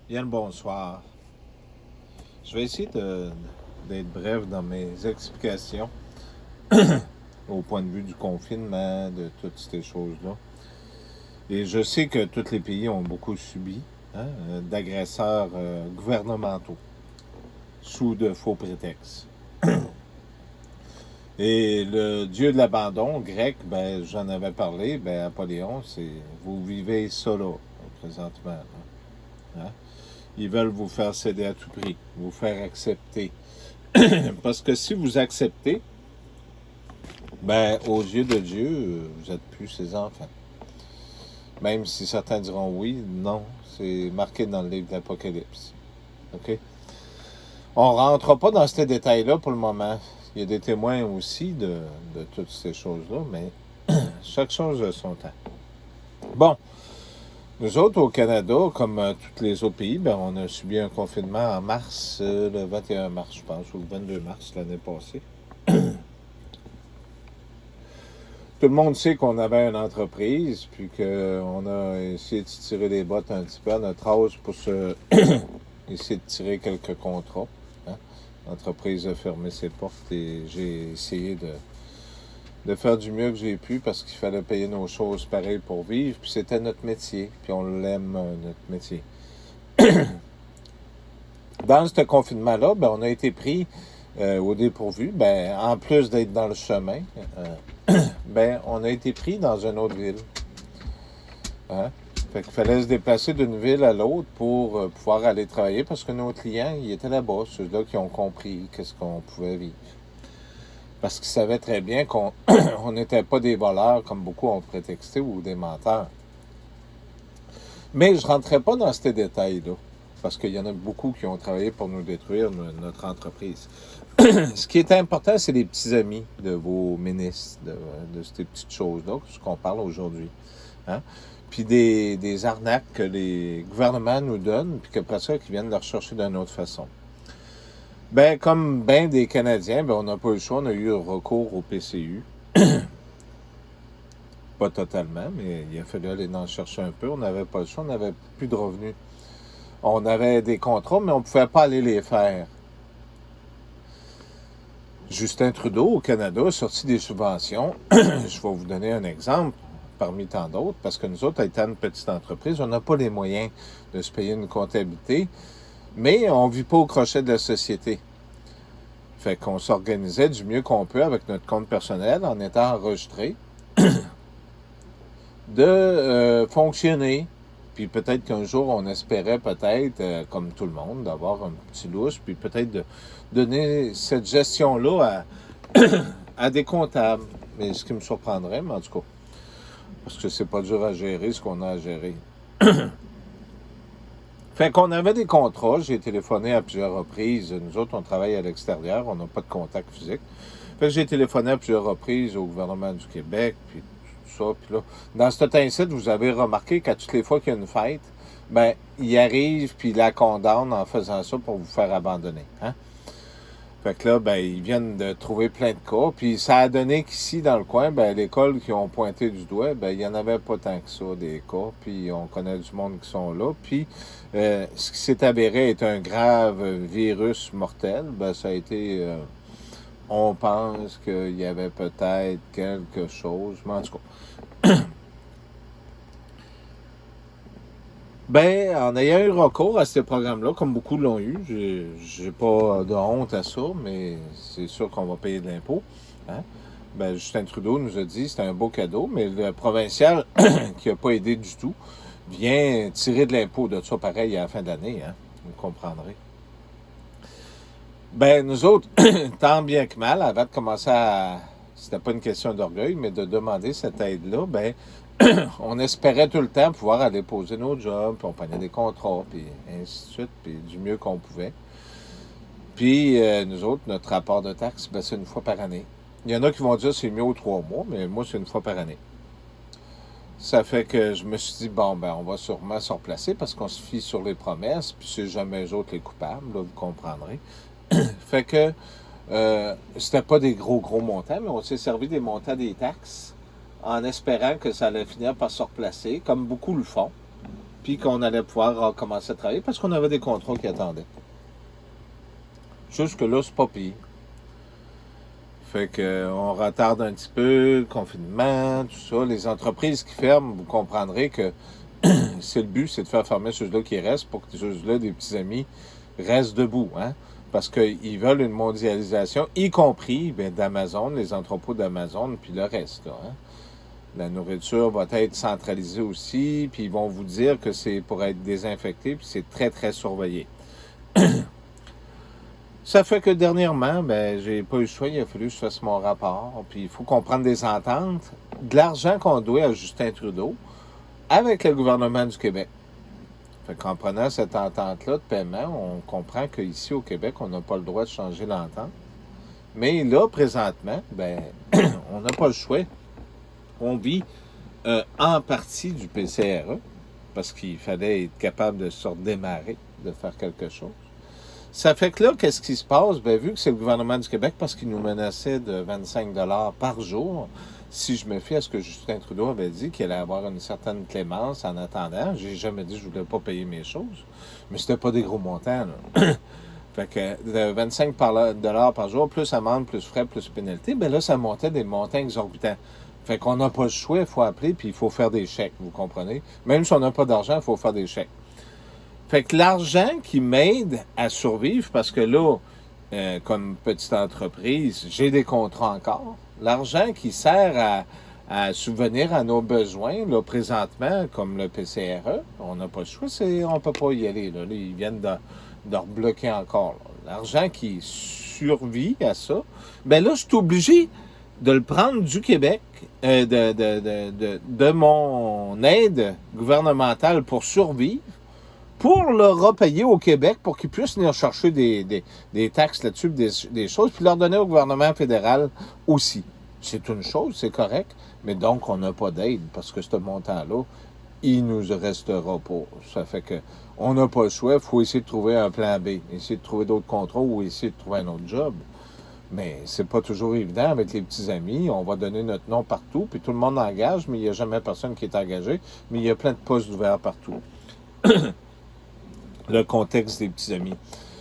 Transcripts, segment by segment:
Bien le bonsoir. Je vais essayer d'être bref dans mes explications au point de vue du confinement, de toutes ces choses-là. Et je sais que tous les pays ont beaucoup subi d'agresseurs gouvernementaux sous de faux prétextes. Et le dieu de l'abandon grec, ben, j'en avais parlé, ben, Apollyon, c'est vous vivez ça là, présentement. Hein? Ils veulent vous faire céder à tout prix, vous faire accepter. Parce que si vous acceptez, ben, aux yeux de Dieu, vous n'êtes plus ses enfants. Même si certains diront oui, non, c'est marqué dans le livre d'Apocalypse. OK? On ne rentre pas dans ces détails-là pour le moment. Il y a des témoins aussi de toutes ces choses-là, mais chaque chose a son temps. Bon, nous autres, au Canada, comme tous les autres pays, ben, on a subi un confinement en mars, le 21 mars, je pense, ou le 22 mars l'année passée. Tout le monde sait qu'on avait une entreprise, puis qu'on a essayé de tirer les bottes un petit peu à notre âge pour essayer de tirer quelques contrats. Hein. L'entreprise a fermé ses portes et j'ai essayé de faire du mieux que j'ai pu parce qu'il fallait payer nos choses pareilles pour vivre, puis c'était notre métier, puis on l'aime, notre métier. Dans ce confinement-là, ben, on a été pris au dépourvu. Ben, en plus d'être dans le chemin, ben, on a été pris dans une autre ville. Hein? Fait qu'il fallait se déplacer d'une ville à l'autre pour pouvoir aller travailler parce que nos clients, ils étaient là-bas, ceux-là qui ont compris qu'est-ce qu'on pouvait vivre. Parce qu'ils savaient très bien qu'on n'était pas des voleurs comme beaucoup ont prétexté ou des menteurs. Mais je ne rentrais pas dans ces détails-là parce qu'il y en a beaucoup qui ont travaillé pour nous détruire notre entreprise. Ce qui est important, c'est les petits amis de vos ministres, de ces petites choses-là, ce qu'on parle aujourd'hui. Hein? Puis des arnaques que les gouvernements nous donnent, puis qu'après ça, qu'ils viennent les rechercher d'une autre façon. Ben, comme bien des Canadiens, ben, on n'a pas eu le choix, on a eu recours au PCU. Pas totalement, mais il a fallu aller en chercher un peu. On n'avait pas le choix, on n'avait plus de revenus. On avait des contrats, mais on ne pouvait pas aller les faire. Justin Trudeau, au Canada, a sorti des subventions. Je vais vous donner un exemple parmi tant d'autres, parce que nous autres, étant une petite entreprise, on n'a pas les moyens de se payer une comptabilité, mais on ne vit pas au crochet de la société. Fait qu'on s'organisait du mieux qu'on peut avec notre compte personnel en étant enregistré de fonctionner. Puis peut-être qu'un jour, on espérait peut-être, comme tout le monde, d'avoir un petit louche, puis peut-être de donner cette gestion-là à des comptables. Mais ce qui me surprendrait, mais en tout cas, parce que c'est pas dur à gérer ce qu'on a à gérer. Fait qu'on avait des contrats, j'ai téléphoné à plusieurs reprises. Nous autres, on travaille à l'extérieur, on n'a pas de contact physique. Fait que j'ai téléphoné à plusieurs reprises au gouvernement du Québec, puis tout ça. Puis là, dans ce temps-ci, vous avez remarqué qu'à toutes les fois qu'il y a une fête, ben, il arrive puis il la condamne en faisant ça pour vous faire abandonner. Hein? Fait que là, ben, ils viennent de trouver plein de cas. Puis ça a donné qu'ici, dans le coin, ben, l'école qui ont pointé du doigt, ben, il n'y en avait pas tant que ça, des cas. Puis on connaît du monde qui sont là. Puis ce qui s'est avéré être un grave virus mortel, ben, ça a été... on pense qu'il y avait peut-être quelque chose. Mais en tout cas... Ben, en ayant eu recours à ces programmes-là, comme beaucoup l'ont eu, j'ai pas de honte à ça, mais c'est sûr qu'on va payer de l'impôt. Hein? Ben, Justin Trudeau nous a dit que c'était un beau cadeau, mais le provincial, qui n'a pas aidé du tout, vient tirer de l'impôt de ça pareil à la fin de l'année. Hein? Vous comprendrez. Ben, nous autres, tant bien que mal, avant de commencer à... C'était pas une question d'orgueil, mais de demander cette aide-là, ben, on espérait tout le temps pouvoir aller poser nos jobs, puis on prenait des contrats, puis ainsi de suite, puis du mieux qu'on pouvait. Puis nous autres, notre rapport de taxe, ben, c'est une fois par année. Il y en a qui vont dire que c'est mieux aux 3 mois, mais moi, c'est une fois par année. Ça fait que je me suis dit, bon, ben, on va sûrement se replacer parce qu'on se fie sur les promesses, puis c'est jamais eux autres les coupables, là, vous comprendrez. Fait que c'était pas des gros montants, mais on s'est servi des montants des taxes en espérant que ça allait finir par se replacer, comme beaucoup le font. puis qu'on allait pouvoir recommencer à travailler parce qu'on avait des contrats qui attendaient. Jusque-là, c'est pas pire. Fait qu'on retarde un petit peu, le confinement, tout ça. Les entreprises qui ferment, vous comprendrez que c'est le but, c'est de faire fermer ceux-là qui restent pour que ceux-là, des petits amis, restent debout. Hein? Parce qu'ils veulent une mondialisation, y compris d'Amazon, les entrepôts d'Amazon, puis le reste. Là, hein? La nourriture va être centralisée aussi, puis ils vont vous dire que c'est pour être désinfecté, puis c'est très, très surveillé. Ça fait que dernièrement, j'ai pas eu le choix, il a fallu que je fasse mon rapport, puis il faut qu'on prenne des ententes, de l'argent qu'on doit à Justin Trudeau avec le gouvernement du Québec. Fait qu'en prenant cette entente-là de paiement, on comprend qu'ici au Québec, on n'a pas le droit de changer l'entente. Mais là, présentement, on n'a pas le choix. On vit en partie du PCRE, parce qu'il fallait être capable de se redémarrer, de faire quelque chose. Ça fait que là, qu'est-ce qui se passe? Vu que c'est le gouvernement du Québec, parce qu'il nous menaçait de 25 $ par jour, si je me fie à ce que Justin Trudeau avait dit, qu'il allait avoir une certaine clémence en attendant, j'ai jamais dit que je voulais pas payer mes choses, mais c'était pas des gros montants, là. Fait que de 25 $ par jour, plus amende, plus frais, plus pénalité, là, ça montait des montants exorbitants. Fait qu'on n'a pas le choix, il faut appeler, puis il faut faire des chèques, vous comprenez? Même si on n'a pas d'argent, il faut faire des chèques. Fait que l'argent qui m'aide à survivre, parce que là, comme petite entreprise, j'ai des contrats encore. L'argent qui sert à subvenir à nos besoins, là, présentement, comme le PCRE, on n'a pas le choix, on ne peut pas y aller. Là, ils viennent de rebloquer encore. Là. L'argent qui survit à ça, là, je suis obligé de le prendre du Québec, de mon aide gouvernementale pour survivre, pour le repayer au Québec pour qu'ils puissent venir chercher des taxes là-dessus, des choses, puis leur donner au gouvernement fédéral aussi. C'est une chose, c'est correct, mais donc on n'a pas d'aide parce que ce montant-là, il nous restera pas. Ça fait que on n'a pas le choix, il faut essayer de trouver un plan B, essayer de trouver d'autres contrats ou essayer de trouver un autre job. Mais c'est pas toujours évident avec les petits amis. On va donner notre nom partout, puis tout le monde engage, mais il n'y a jamais personne qui est engagé, mais il y a plein de postes ouverts partout. Le contexte des petits amis.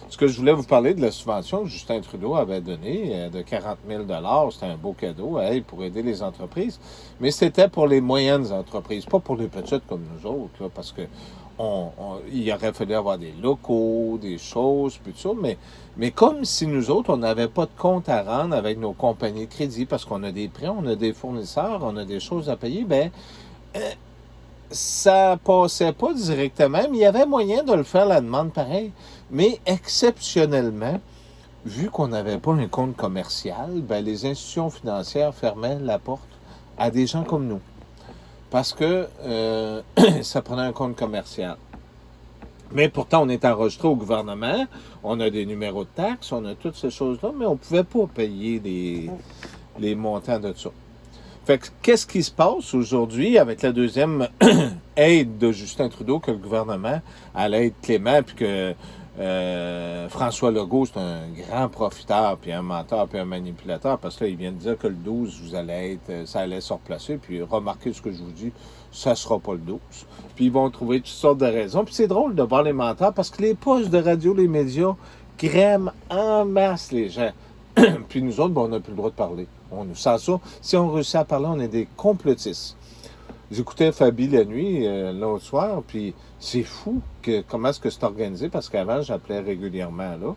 Ce que je voulais vous parler de la subvention que Justin Trudeau avait donnée de 40 000 $, c'était un beau cadeau pour aider les entreprises, mais c'était pour les moyennes entreprises, pas pour les petites comme nous autres, là, parce que il aurait fallu avoir des locaux, des choses, puis tout ça, mais comme si nous autres, on n'avait pas de compte à rendre avec nos compagnies de crédit, parce qu'on a des prêts, on a des fournisseurs, on a des choses à payer, ça passait pas directement, mais il y avait moyen de le faire la demande pareil. Mais exceptionnellement, vu qu'on n'avait pas un compte commercial, les institutions financières fermaient la porte à des gens comme nous. Parce que ça prenait un compte commercial. Mais pourtant, on est enregistré au gouvernement, on a des numéros de taxes, on a toutes ces choses-là, mais on ne pouvait pas payer les montants de ça. Fait que, qu'est-ce qui se passe aujourd'hui avec la deuxième aide de Justin Trudeau, que le gouvernement allait être clément, puis que François Legault, c'est un grand profiteur, puis un menteur, puis un manipulateur, parce que là, il vient de dire que le 12, ça allait se replacer, puis remarquez ce que je vous dis, ça sera pas le 12. Puis ils vont trouver toutes sortes de raisons. Puis c'est drôle de voir les menteurs, parce que les postes de radio, les médias, crèment en masse les gens. Puis nous autres, on n'a plus le droit de parler. On nous sent ça. Si on réussit à parler, on est des complotistes. J'écoutais Fabi la nuit, l'autre soir, puis c'est fou comment est-ce que c'est organisé, parce qu'avant, j'appelais régulièrement, là.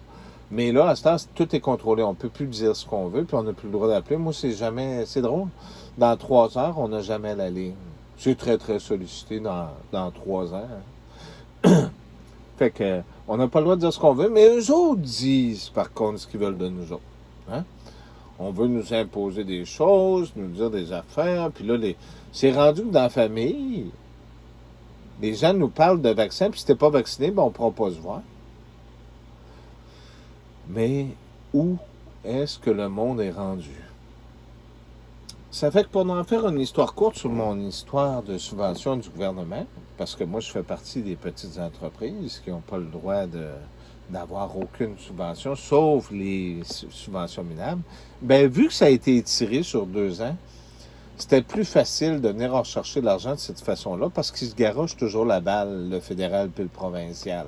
Mais là, à ce temps, tout est contrôlé. On ne peut plus dire ce qu'on veut, puis on n'a plus le droit d'appeler. Moi, c'est drôle. Dans 3 heures, on n'a jamais la ligne. C'est très, très sollicité dans 3 heures. Hein. Fait que, on n'a pas le droit de dire ce qu'on veut, mais eux autres disent, par contre, ce qu'ils veulent de nous autres. Hein? On veut nous imposer des choses, nous dire des affaires, puis là, c'est rendu que dans la famille, les gens nous parlent de vaccins, puis si t'es pas vacciné, on ne pourra pas se voir. Mais où est-ce que le monde est rendu? Ça fait que pour en faire une histoire courte sur mon histoire de subvention du gouvernement, parce que moi, je fais partie des petites entreprises qui n'ont pas le droit d'avoir aucune subvention, sauf les subventions minables, vu que ça a été étiré sur 2 ans, c'était plus facile de venir rechercher l'argent de cette façon-là parce qu'ils se garochent toujours la balle, le fédéral puis le provincial.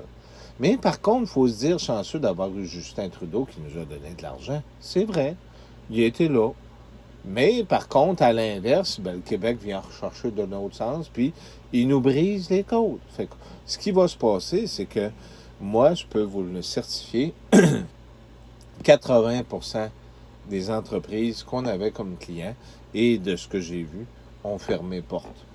Mais par contre, il faut se dire chanceux d'avoir eu Justin Trudeau qui nous a donné de l'argent. C'est vrai, il était là. Mais par contre, à l'inverse, ben, le Québec vient rechercher de l'autre sens, puis il nous brise les côtes. Fait que, ce qui va se passer, c'est que moi, je peux vous le certifier, 80% des entreprises qu'on avait comme clients et de ce que j'ai vu ont fermé porte.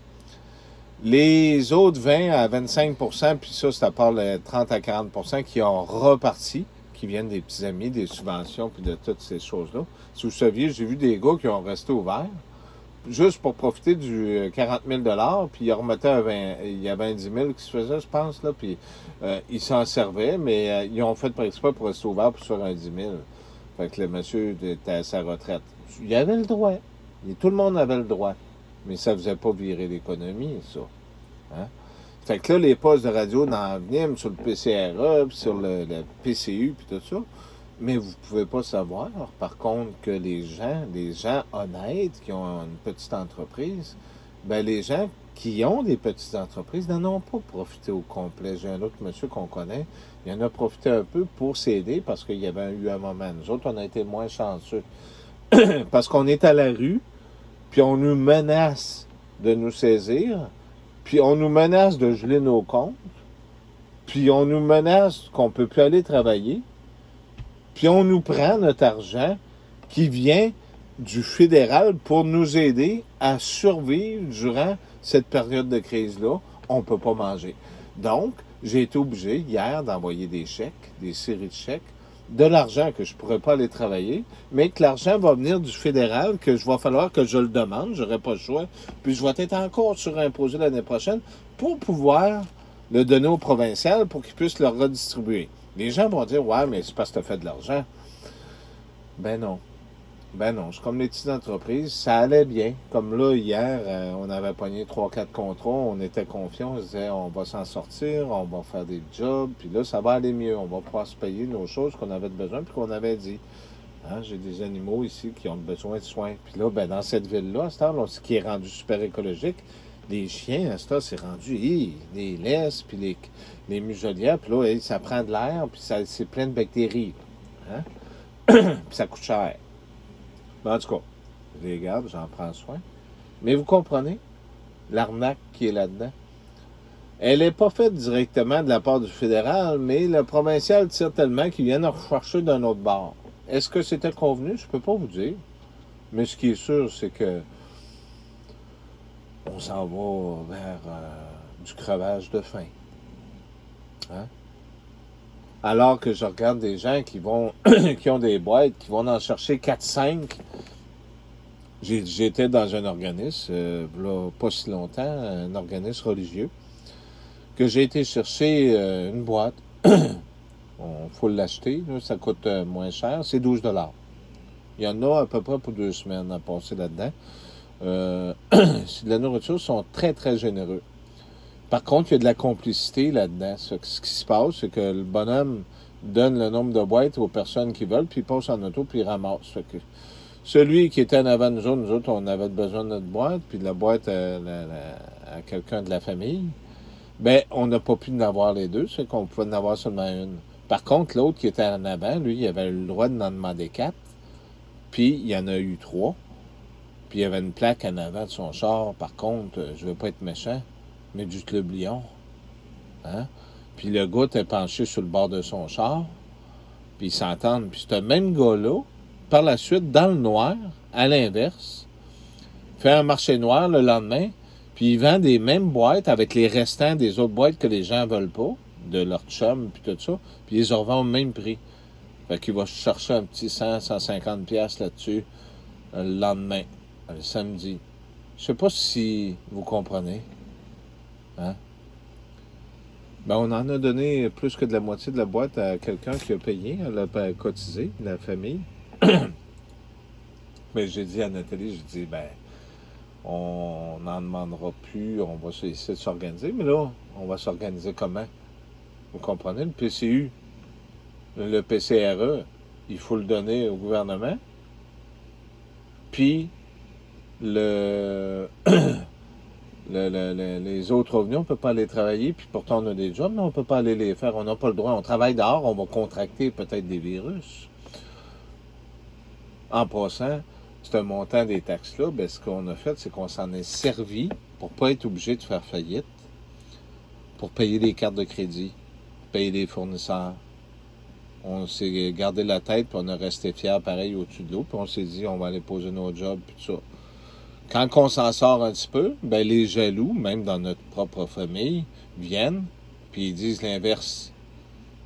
Les autres 20 à 25%, puis ça à part les 30 à 40% qui ont reparti, qui viennent des petits amis, des subventions, puis de toutes ces choses-là. Si vous saviez, j'ai vu des gars qui ont resté ouverts, juste pour profiter du 40 000 puis ils remettaient à 20, il y a 20 000 qui se faisaient, je pense, là, puis ils s'en servaient, mais ils ont fait par exprès pour rester ouverts pour se faire un 10 000. Fait que le monsieur était à sa retraite. Il avait le droit. Et tout le monde avait le droit. Mais ça ne faisait pas virer l'économie, ça. Hein? Fait que là, les postes de radio n'en venaient sur le PCRE, puis sur le PCU, puis tout ça. Mais vous ne pouvez pas savoir, par contre, que les gens honnêtes qui ont une petite entreprise, ben les gens qui ont des petites entreprises n'en ont pas profité au complet. J'ai un autre monsieur qu'on connaît, il en a profité un peu pour s'aider parce qu'il y avait eu un moment. Nous autres, on a été moins chanceux. Parce qu'on est à la rue, puis on nous menace de nous saisir, puis on nous menace de geler nos comptes, puis on nous menace qu'on ne peut plus aller travailler, puis on nous prend notre argent qui vient du fédéral pour nous aider à survivre durant cette période de crise-là. On ne peut pas manger. Donc, j'ai été obligé hier d'envoyer des chèques, des séries de chèques, de l'argent que je ne pourrais pas aller travailler, mais que l'argent va venir du fédéral, que je va falloir que je le demande, je n'aurai pas le choix, puis je vais être encore surimposé l'année prochaine pour pouvoir le donner au provincial pour qu'ils puissent le redistribuer. Les gens vont dire « Ouais, mais c'est parce que tu as fait de l'argent. » Ben non. Ben non. C'est comme les petites entreprises. Ça allait bien. Comme là, hier, on avait pogné 3-4 contrats. On était confiants. On se disait on va s'en sortir, on va faire des jobs. Puis là, ça va aller mieux. On va pouvoir se payer nos choses qu'on avait besoin puis qu'on avait dit. Hein, j'ai des animaux ici qui ont besoin de soins. Puis là, ben, dans cette ville-là, à ce temps-là, ce qui est rendu super écologique, les chiens, à ce temps, c'est rendu les laisses, puis les muselières, puis là, ça prend de l'air, puis c'est plein de bactéries. Hein? Puis ça coûte cher. Mais en tout cas, je les garde, j'en prends soin. Mais vous comprenez l'arnaque qui est là-dedans? Elle n'est pas faite directement de la part du fédéral, mais le provincial tire tellement qu'ils viennent rechercher d'un autre bord. Est-ce que c'était convenu? Je ne peux pas vous dire. Mais ce qui est sûr, c'est que on s'en va vers du crevage de faim. Hein? Alors que je regarde des gens qui vont qui ont des boîtes, qui vont en chercher 4-5. J'étais dans un organisme, là, pas si longtemps, un organisme religieux, que j'ai été chercher une boîte. Il faut l'acheter, là, ça coûte moins cher, c'est 12 $. Il y en a à peu près pour 2 semaines à passer là-dedans. C'est de la nourriture, ils sont très, très généreux. Par contre, il y a de la complicité là-dedans. Ce qui se passe, c'est que le bonhomme donne le nombre de boîtes aux personnes qui veulent, puis il passe en auto, puis il ramasse. Fait que celui qui était en avant de nous autres, on avait besoin de notre boîte, puis de la boîte à quelqu'un de la famille. Ben, on n'a pas pu en avoir les deux, c'est qu'on pouvait en avoir seulement une. Par contre, l'autre qui était en avant, lui, il avait le droit d'en demander 4, puis il y en a eu 3. Puis il y avait une plaque en avant de son char. Par contre, je ne veux pas être méchant, mais du Club Lion. Hein? Puis le gars était penché sur le bord de son char. Puis ils s'entendent. Puis ce même gars-là, par la suite, dans le noir, à l'inverse, fait un marché noir le lendemain. Puis il vend des mêmes boîtes avec les restants des autres boîtes que les gens ne veulent pas, de leur chum, puis tout ça. Puis ils les revendent au même prix. Fait qu'il va chercher un petit 100-150$ là-dessus le lendemain. Le samedi. Je sais pas si vous comprenez. Hein? Ben, on en a donné plus que de la moitié de la boîte à quelqu'un qui a payé, elle a cotisé, la famille. Mais j'ai dit à Nathalie, j'ai dit, ben, on n'en demandera plus, on va essayer de s'organiser. Mais là, on va s'organiser comment? Vous comprenez? Le PCU, le PCRE, il faut le donner au gouvernement. Puis, le, les autres revenus, on ne peut pas aller travailler, puis pourtant on a des jobs, mais on ne peut pas aller les faire. On n'a pas le droit. On travaille dehors, on va contracter peut-être des virus. En passant, c'est un montant des taxes-là. Ben, ce qu'on a fait, c'est qu'on s'en est servi pour ne pas être obligé de faire faillite, pour payer des cartes de crédit, payer des fournisseurs. On s'est gardé la tête, puis on a resté fiers pareil au-dessus de l'eau, puis on s'est dit, on va aller poser nos jobs, puis tout ça. Quand on s'en sort un petit peu, ben les jaloux, même dans notre propre famille, viennent, puis ils disent l'inverse.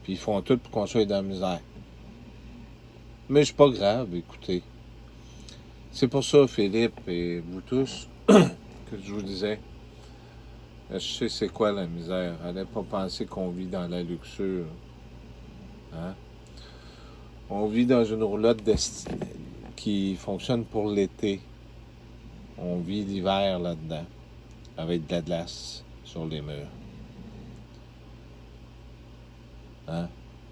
Puis ils font tout pour qu'on soit dans la misère. Mais c'est pas grave, écoutez. C'est pour ça, Philippe et vous tous, que je vous disais, je sais c'est quoi la misère. Allez pas penser qu'on vit dans la luxure. Hein? On vit dans une roulotte qui fonctionne pour l'été. On vit l'hiver là-dedans, avec de la glace sur les murs. Hein?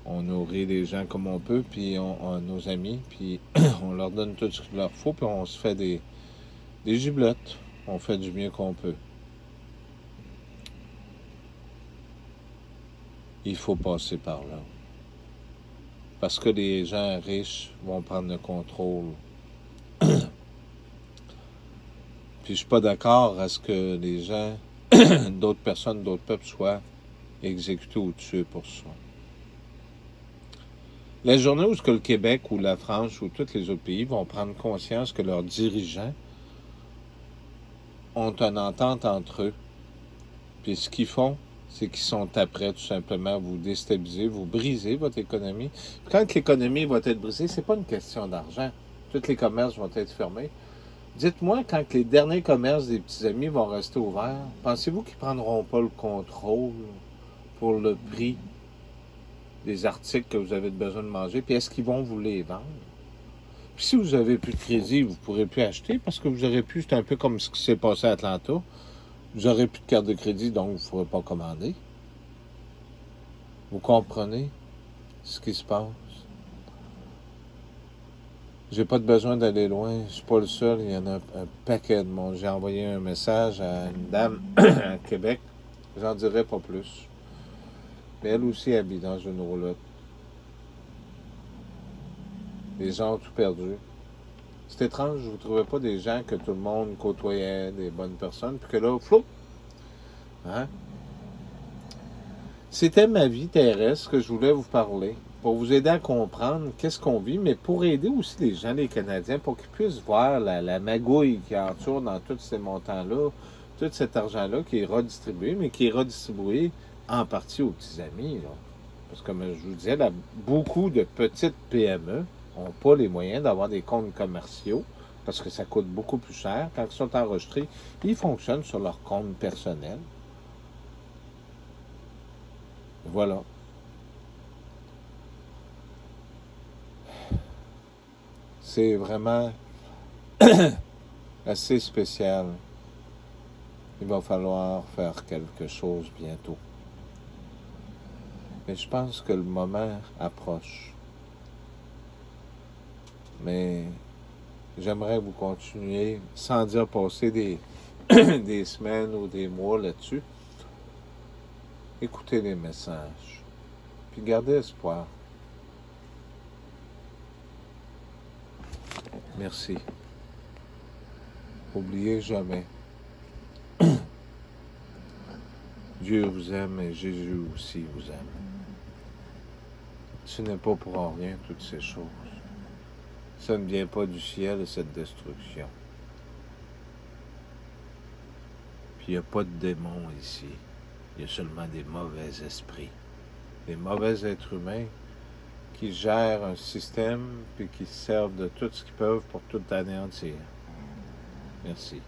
On nourrit les gens comme on peut, puis nos amis, puis on leur donne tout ce qu'il leur faut, puis on se fait des giblottes. On fait du mieux qu'on peut. Il faut passer par là. Parce que les gens riches vont prendre le contrôle. Puis je suis pas d'accord à ce que les gens, d'autres personnes, d'autres peuples soient exécutés ou tués pour ça. La journée où le Québec ou la France ou tous les autres pays vont prendre conscience que leurs dirigeants ont une entente entre eux, puis ce qu'ils font, c'est qu'ils sont après tout simplement vous déstabiliser, vous briser votre économie. Puis quand l'économie va être brisée, c'est pas une question d'argent. Tous les commerces vont être fermés. Dites-moi, quand les derniers commerces des petits amis vont rester ouverts, pensez-vous qu'ils prendront pas le contrôle pour le prix des articles que vous avez besoin de manger, puis est-ce qu'ils vont vous les vendre? Puis si vous avez plus de crédit, vous ne pourrez plus acheter parce que vous aurez plus, c'est un peu comme ce qui s'est passé à Atlanta, vous n'aurez plus de carte de crédit, donc vous ne pourrez pas commander. Vous comprenez ce qui se passe? J'ai pas de besoin d'aller loin, je suis pas le seul, il y en a un paquet de monde. J'ai envoyé un message à une dame à Québec, j'en dirai pas plus. Mais elle aussi habite dans une roulotte. Les gens ont tout perdu. C'est étrange, je ne trouvais pas des gens que tout le monde côtoyait, des bonnes personnes, puis que là, flou! Hein? C'était ma vie terrestre que je voulais vous parler, pour vous aider à comprendre qu'est-ce qu'on vit, mais pour aider aussi les gens, les Canadiens, pour qu'ils puissent voir la magouille qui entoure dans tous ces montants-là, tout cet argent-là qui est redistribué, mais qui est redistribué en partie aux petits amis. Là. Parce que, comme je vous disais, là, beaucoup de petites PME n'ont pas les moyens d'avoir des comptes commerciaux parce que ça coûte beaucoup plus cher. Quand ils sont enregistrés, ils fonctionnent sur leur compte personnel. Voilà. C'est vraiment assez spécial. Il va falloir faire quelque chose bientôt. Mais je pense que le moment approche. Mais j'aimerais vous continuer, sans dire passer des semaines ou des mois là-dessus. Écoutez les messages. Puis gardez espoir. Merci. Oubliez jamais. Dieu vous aime et Jésus aussi vous aime. Ce n'est pas pour rien toutes ces choses. Ça ne vient pas du ciel, cette destruction. Puis il n'y a pas de démons ici. Il y a seulement des mauvais esprits. Des mauvais êtres humains qui gèrent un système puis qui servent de tout ce qu'ils peuvent pour tout anéantir. Merci.